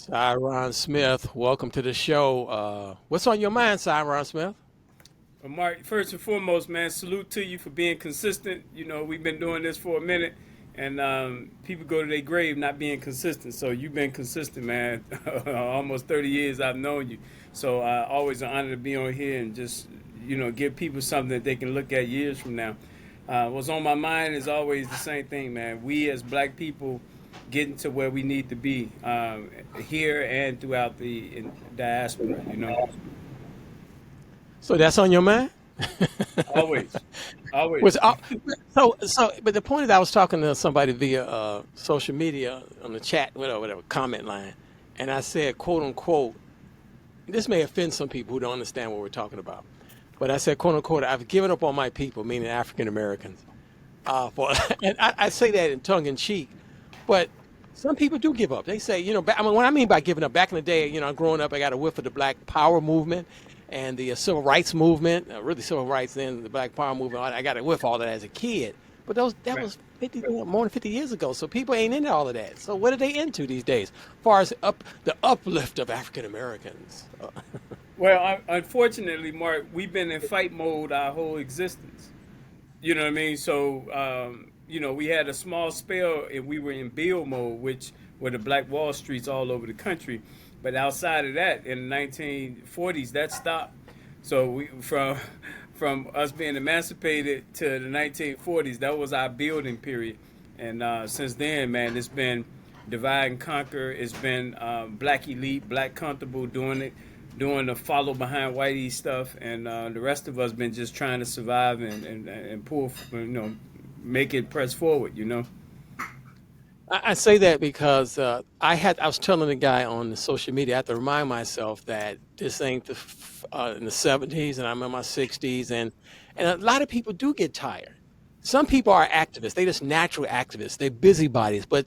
Syon Smith, welcome to the show. What's on your mind, Syon Smith? Well, Mark, first and foremost, man, salute to you for being consistent. You know, we've been doing this for a minute, and people go to their grave not being consistent. So you've been consistent, man. Almost 30 years I've known you. So always an honor to be on here and just, give people something that they can look at years from now. What's on my mind is always the same thing, man. We as black people getting to where we need to be here and throughout the diaspora. So that's on your mind? Always. Was Always. but the point is, I was talking to somebody via social media on the chat, whatever, comment line, and I said, quote unquote, this may offend some people who don't understand what we're talking about, but I said, quote unquote, I've given up on my people, meaning African Americans. For and I say that in tongue in cheek, but some people do give up. They say, I mean, what I mean by giving up, back in the day, growing up, I got a whiff of the Black Power movement and the civil rights movement, really civil rights, then the Black Power movement. I got a whiff of all that as a kid, but that Right. was 50, more than 50 years ago. So people ain't into all of that. So what are they into these days, as far as the uplift of African Americans? Well, unfortunately, Mark, we've been in fight mode our whole existence. You know what I mean? So, we had a small spell and we were in build mode, which were the Black Wall Streets all over the country. But outside of that, in the 1940s, that stopped. So from us being emancipated to the 1940s, that was our building period. And since then, man, it's been divide and conquer. It's been black elite, black comfortable doing the follow behind whitey stuff, and the rest of us been just trying to survive and pull, make it press forward. I say that because I was telling a guy on the social media, I have to remind myself that this ain't in the 70s and I'm in my 60s, and a lot of people do get tired. Some people are activists; they just natural activists. They're busybodies, but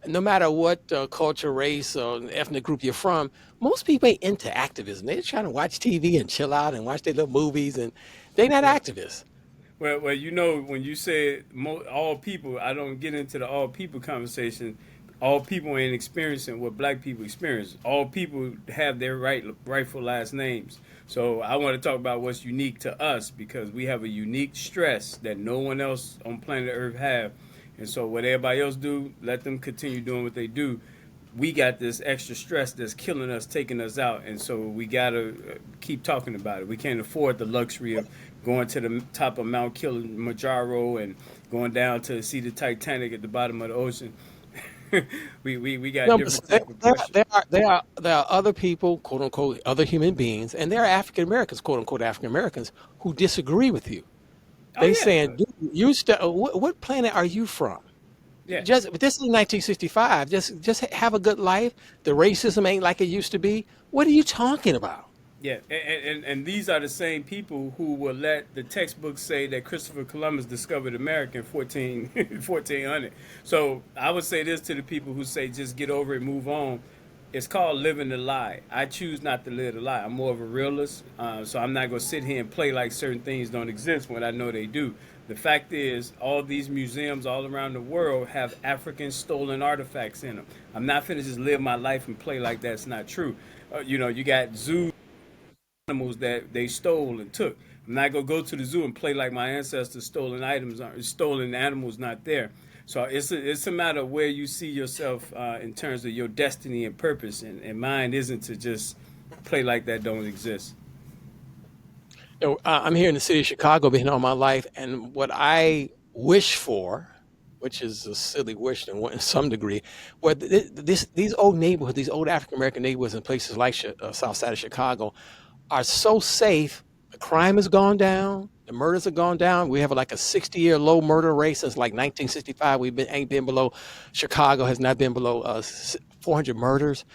no matter what culture, race, or ethnic group you're from, most people ain't into activism. They're trying to watch TV and chill out and watch their little movies, and they're not Right. activists. Well, when you say all people, I don't get into the all people conversation. All people ain't experiencing what black people experience. All people have their rightful last names. So I want to talk about what's unique to us because we have a unique stress that no one else on planet Earth have. And so what everybody else do, let them continue doing what they do. We got this extra stress that's killing us, taking us out, and so we gotta keep talking about it. We can't afford the luxury of going to the top of Mount Kilimanjaro and going down to see the Titanic at the bottom of the ocean. we got No, but different type of pressure. there are other people, quote unquote, other human beings, and there are African Americans, quote unquote, African Americans who disagree with you. Oh They yeah, saying, "Dude, what planet are you from? yeah. Just but this is 1965. Just have a good life. The racism ain't like it used to be. What are you talking about?" Yeah, and these are the same people who will let the textbooks say that Christopher Columbus discovered America in 1400. So I would say this to the people who say just get over it, move on. It's called living the lie. I choose not to live the lie. I'm more of a realist, so I'm not going to sit here and play like certain things don't exist when I know they do. The fact is, all these museums all around the world have African stolen artifacts in them. I'm not finna just live my life and play like that's not true. You got zoos animals that they stole and took. I'm not gonna go to the zoo and play like my ancestors stolen items are stolen animals not there. So it's a matter of where you see yourself in terms of your destiny and purpose, and mine isn't to just play like that don't exist. I'm here in the city of Chicago, been here all my life, and what I wish for, which is a silly wish in some degree, where these old neighborhoods, these old African American neighborhoods in places like South Side of Chicago, are so safe. The crime has gone down. The murders have gone down. We have like a 60-year low murder rate since like 1965. We've been ain't been below. Chicago has not been below 400 murders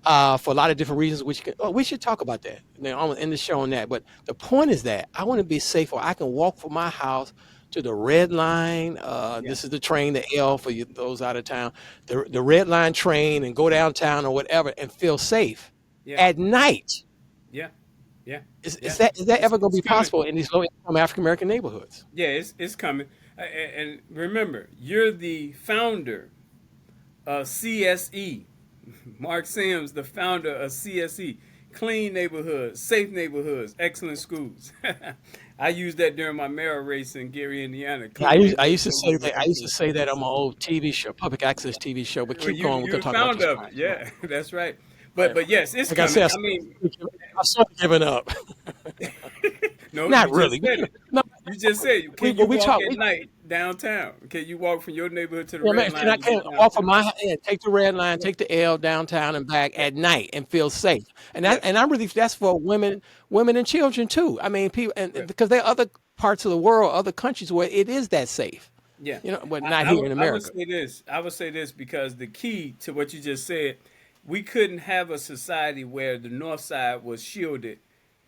for a lot of different reasons. We should talk about that. I'm gonna end the show on that. But the point is that I want to be safe, where I can walk from my house to the red line. Yeah, This is the train, the L for you, those out of town. The red line train, and go downtown or whatever, and feel safe yeah, at night. yeah, yeah, Is yeah. that It's ever going to it's be coming. possible in these low income African American neighborhoods? Yeah, it's coming. And remember, you're the founder CSE, Mark Sims, the founder of CSE, Clean Neighborhoods, Safe Neighborhoods, Excellent Schools. I used that during my mayor race in Gary, Indiana. Yeah, Clean I Neighborhoods, used to Safe say that. Neighborhoods, I used to Excellent say Schools. that on my old TV show, public access TV show. But Well, keep going. We're you gonna the talk about founder these of it, crimes. Go yeah, that's right. ahead. But yes, it's Like I said, coming. I mean, I started giving up. no, Not you really. just said it. No, You just said, we can well, you we walk talk. at night downtown? Can you walk from your neighborhood to the Well, red man, line I to can't get walk from downtown? my yeah, take the red line, Yeah, take the L downtown and back yeah, at night and feel safe. yeah, And I really that's for women and children too. I mean, people yeah. and because there are other parts of the world, other countries where it is that safe. Yeah, You know, but not here in I would America. say this. I would say this because the key to what you just said, we couldn't have a society where the North Side was shielded,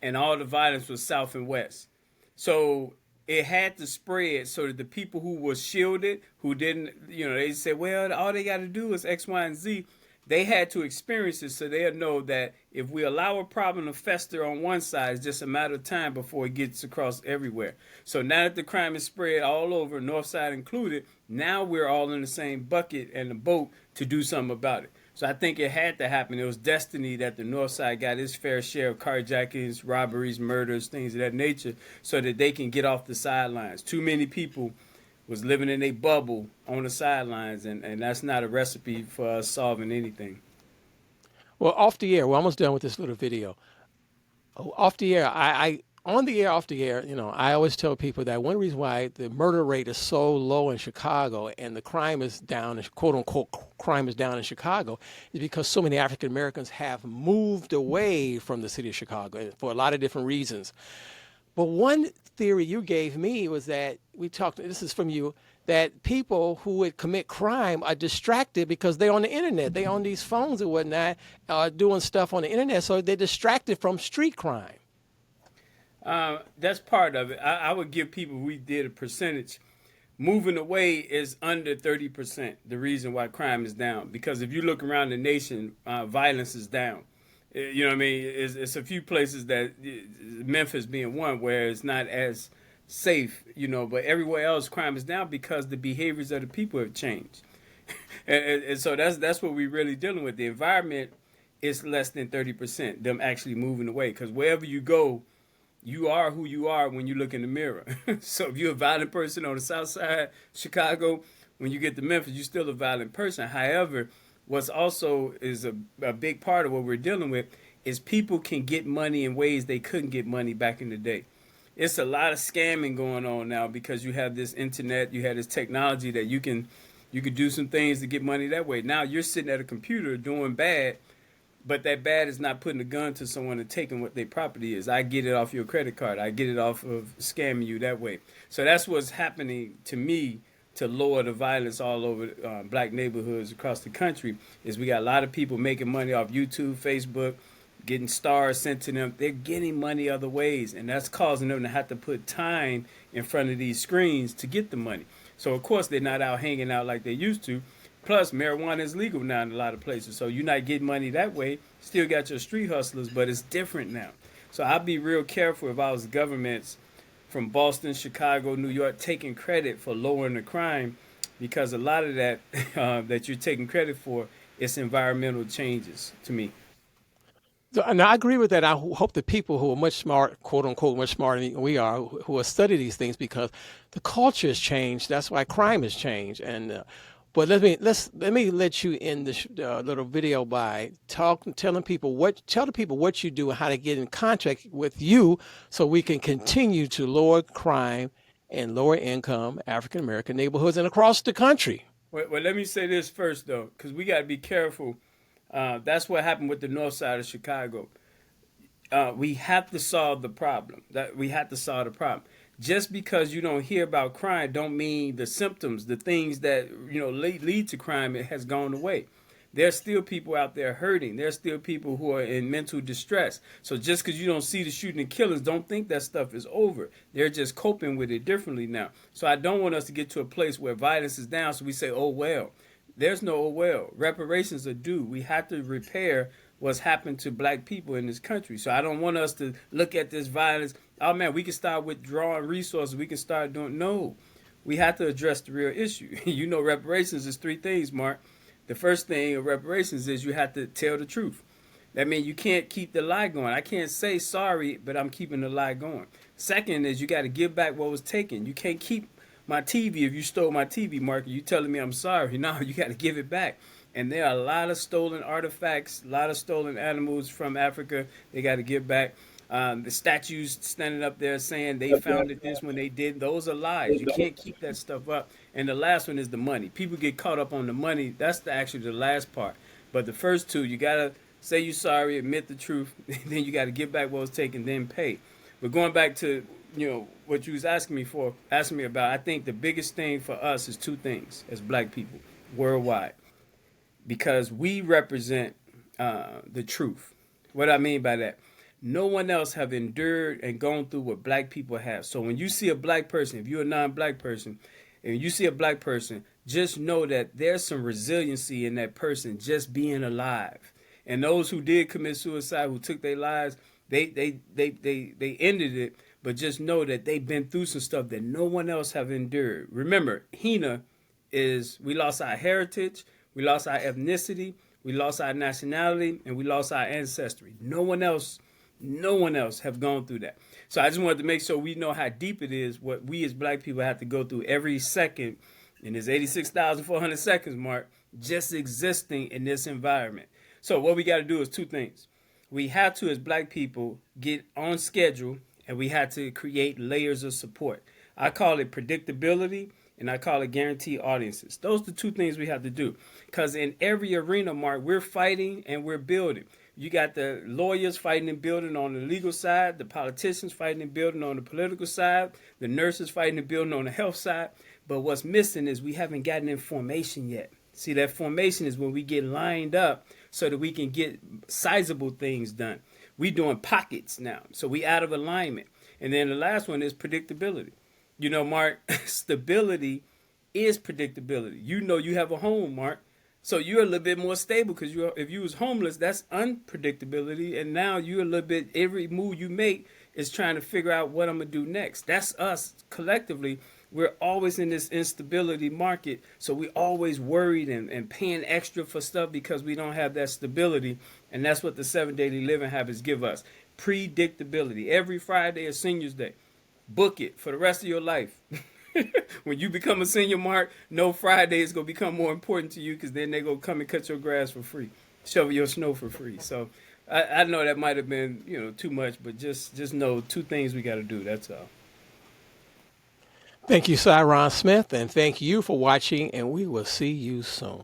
and all the violence was South and West. So it had to spread so that the people who were shielded, who didn't, they said, well, all they got to do is X, Y, and Z. They had to experience it so they'll know that if we allow a problem to fester on one side, it's just a matter of time before it gets across everywhere. So now that the crime is spread all over, North Side included, now we're all in the same bucket and the boat to do something about it. So I think it had to happen. It was destiny that the North Side got its fair share of carjackings, robberies, murders, things of that nature, so that they can get off the sidelines. Too many people was living in a bubble on the sidelines, and that's not a recipe for us solving anything. Well, off the air, we're almost done with this little video. Off the air, I on the air, off the air, I always tell people that one reason why the murder rate is so low in Chicago and the crime is down, quote unquote, crime is down in Chicago, is because so many African Americans have moved away from the city of Chicago for a lot of different reasons. But one theory you gave me was that we talked, this is from you, that people who would commit crime are distracted because they're on the internet. They on these phones and whatnot, doing stuff on the internet, so they're distracted from street crime. That's part of it. I would give people, we did a percentage. Moving away is under 30%. The reason why crime is down, because if you look around the nation, violence is down. You know what I mean? It's a few places that Memphis being one where it's not as safe, but everywhere else crime is down because the behaviors of the people have changed. And so that's what we're really dealing with. The environment is less than 30%. Them actually moving away because wherever you go, you are who you are when you look in the mirror. So if you're a violent person on the south side, Chicago, when you get to Memphis, you're still a violent person. However, what's also is a big part of what we're dealing with is people can get money in ways they couldn't get money back in the day. It's a lot of scamming going on now because you have this internet, you have this technology that you can do some things to get money that way. Now you're sitting at a computer doing bad, but that bad is not putting a gun to someone and taking what their property is. I get it off your credit card. I get it off of scamming you that way. So that's what's happening to me to lower the violence all over black neighborhoods across the country. Is we got a lot of people making money off YouTube, Facebook, getting stars sent to them. They're getting money other ways, and that's causing them to have to put time in front of these screens to get the money. So of course they're not out hanging out like they used to. Plus, marijuana is legal now in a lot of places, so you're not getting money that way. Still got your street hustlers, but it's different now. So I'd be real careful if I was governments from Boston, Chicago, New York taking credit for lowering the crime, because a lot of that that you're taking credit for is environmental changes to me. So, and I agree with that. I hope the people who are much smart, quote unquote, much smarter than we are, who will study these things because the culture has changed. That's why crime has changed. And but let me let you in this little video by telling people tell the people what you do and how to get in contact with you, so we can continue to lower crime in lower income African American neighborhoods and across the country. Well, let me say this first though, because we got to be careful. That's what happened with the north side of Chicago. We have to solve the problem. That we have to solve the problem. Just because you don't hear about crime, don't mean the symptoms, the things that lead to crime, it has gone away. There's still people out there hurting. There's still people who are in mental distress. So just because you don't see the shooting and killings, don't think that stuff is over. They're just coping with it differently now. So I don't want us to get to a place where violence is down, so we say, oh well. There's no oh well. Reparations are due. We have to repair what's happened to black people in this country. So I don't want us to look at this violence. Oh man, we can start withdrawing resources. We can start doing no. We have to address the real issue. Reparations is three things, Mark. The first thing of reparations is you have to tell the truth. That means you can't keep the lie going. I can't say sorry, but I'm keeping the lie going. Second is you got to give back what was taken. You can't keep my TV if you stole my TV, Mark. You telling me I'm sorry? No, you got to give it back. And there are a lot of stolen artifacts, a lot of stolen animals from Africa. They got to give back. The statues standing up there saying they founded this when they did. Those are lies. You can't keep that stuff up. And the last one is the money. People get caught up on the money. That's actually the last part. But the first two, you gotta say you're sorry, admit the truth, then you gotta give back what was taken, then pay. But going back to what you was asking me about, I think the biggest thing for us is two things as Black people worldwide, because we represent the truth. What I mean by that, no one else have endured and gone through what Black people have. So when you see a Black person, if you're a non-Black person, and you see a Black person, just know that there's some resiliency in that person just being alive. And those who did commit suicide, who took their lives, they ended it. But just know that they've been through some stuff that no one else have endured. Remember, Hina is we lost our heritage, we lost our ethnicity, we lost our nationality, and we lost our ancestry. No one else have gone through that. So I just wanted to make sure we know how deep it is, what we as Black people have to go through every second in this 86,400 seconds mark, just existing in this environment. So what we got to do is two things. We have to, as Black people, get on schedule, and we have to create layers of support. I call it predictability, and I call it guaranteed audiences. Those are the two things we have to do. Because in every arena, Mark, we're fighting and we're building. You got the lawyers fighting and building on the legal side, the politicians fighting and building on the political side, the nurses fighting and building on the health side. But what's missing is we haven't gotten in formation yet. See, that formation is when we get lined up so that we can get sizable things done. We doing pockets now, so we out of alignment. And then the last one is predictability. Mark, stability is predictability. You have a home, Mark. So you're a little bit more stable because if you was homeless, that's unpredictability. And now you're a little bit, every move you make is trying to figure out what I'm going to do next. That's us collectively. We're always in this instability market. So we're always worried and paying extra for stuff because we don't have that stability. And that's what the 7 daily living habits give us. Predictability. Every Friday is Senior's Day. Book it for the rest of your life. When you become a senior, Mark, no Friday is going to become more important to you because then they're going to come and cut your grass for free, shovel your snow for free. So I know that might have been, too much, but just know two things we got to do. That's all. Thank you, Syon Smith, and thank you for watching, and we will see you soon.